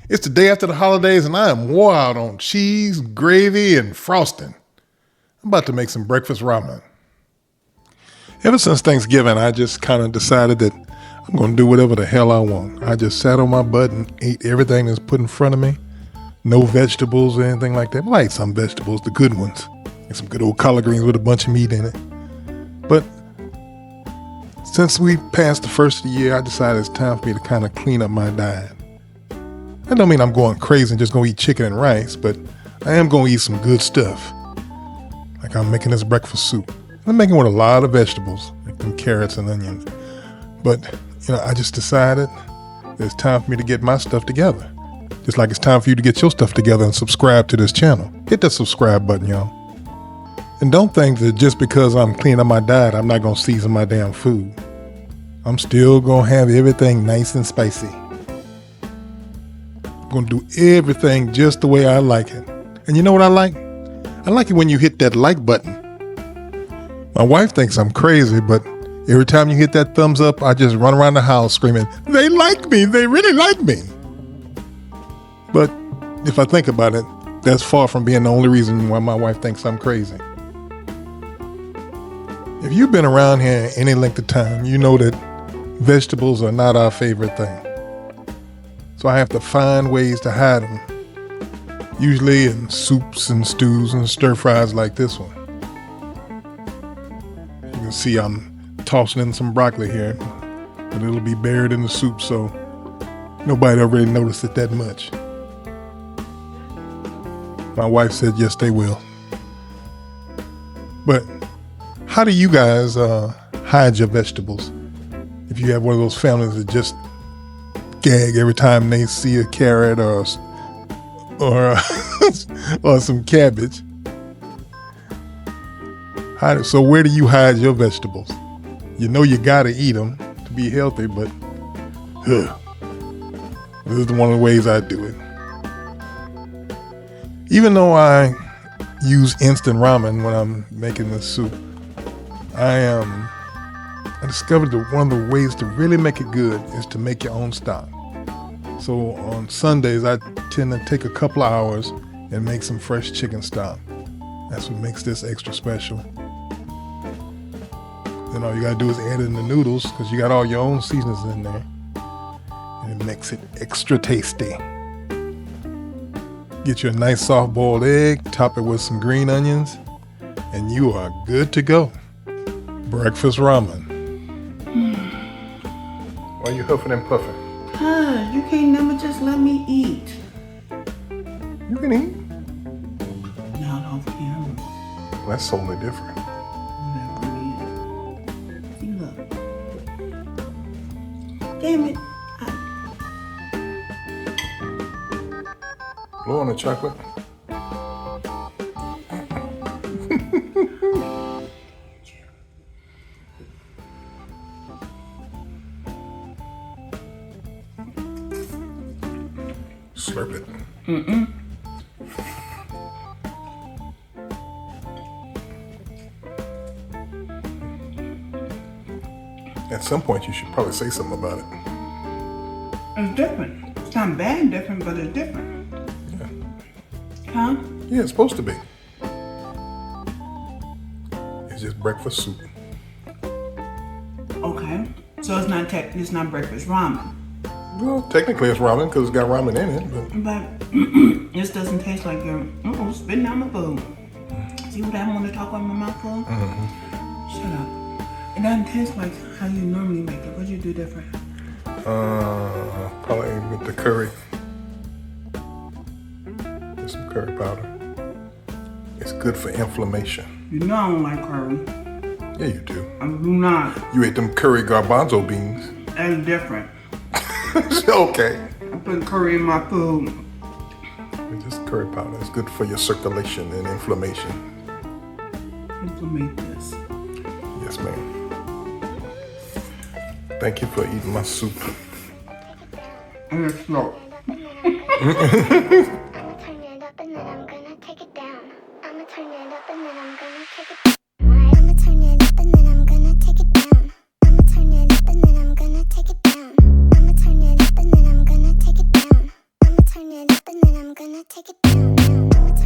It's the day after the holidays and I am wore out on cheese, gravy, and frosting. I'm about to make some breakfast ramen. Ever since Thanksgiving, I just kind of decided that I'm going to do whatever the hell I want. I just sat on my butt and ate everything that's put in front of me. No vegetables or anything like that. I like some vegetables, the good ones. And some good old collard greens with a bunch of meat in it. But since we passed the first of the year, I decided it's time for me to kind of clean up my diet. That don't mean I'm going crazy and just going to eat chicken and rice, but I am going to eat some good stuff. Like I'm making this breakfast soup. I'm making it with a lot of vegetables, like them carrots and onions. But, I just decided it's time for me to get my stuff together. Just like it's time for you to get your stuff together and subscribe to this channel. Hit that subscribe button, y'all. And don't think that just because I'm cleaning up my diet, I'm not going to season my damn food. I'm still going to have everything nice and spicy. I'm going to do everything just the way I like it. And you know what I like? I like it when you hit that like button. My wife thinks I'm crazy, but every time you hit that thumbs up, I just run around the house screaming, "They like me, they really like me." But if I think about it, that's far from being the only reason why my wife thinks I'm crazy. If you've been around here any length of time, you know that vegetables are not our favorite thing. So I have to find ways to hide them. Usually in soups and stews and stir fries like this one. You can see I'm tossing in some broccoli here, but it'll be buried in the soup, so nobody will really notice it that much. My wife said yes, they will. But how do you guys hide your vegetables? If you have one of those families that just gag every time they see a carrot or or some cabbage. So where do you hide your vegetables? You know you gotta eat them to be healthy, but this is one of the ways I do it. Even though I use instant ramen when I'm making this soup, I discovered that one of the ways to really make it good is to make your own stock. So on Sundays, I tend to take a couple of hours and make some fresh chicken stock. That's what makes this extra special. Then all you gotta do is add in the noodles because you got all your own seasonings in there. And it makes it extra tasty. Get you a nice soft boiled egg, top it with some green onions, and you are good to go. Breakfast ramen. Why are you huffing and puffing? You can't never just let me eat. You can eat. Not off camera. Well, that's totally different. Whatever it is. See, look. Damn it. Blow on the chocolate. Slurp it. At some point, you should probably say something about it. It's different. It's not bad different, but it's different. Yeah. Huh? Yeah, it's supposed to be. It's just breakfast soup. Okay. So it's not breakfast ramen. Well, technically it's ramen because it's got ramen in it, But this doesn't taste like you're spitting down the food. See what happened when the talk on my mouth full? Shut up. It doesn't taste like how you normally make it. What'd you do different? Probably with the curry. With some curry powder. It's good for inflammation. You know I don't like curry. Yeah, you do. I do not. You ate them curry garbanzo beans. That's different. Okay. I put curry in my food. It's just curry powder. It's good for your circulation and inflammation. Implement this. Yes, ma'am. Thank you for eating my soup. And it's slow. Turn it up and then I'm gonna take it down. I'ma turn it up and then I'm gonna take it down. I'ma turn it up and then I'm gonna take it down. I'ma turn it up and then I'm gonna take it down. I'ma turn it up and then I'm gonna take it down. I'ma turn I'm gonna take it down. I'ma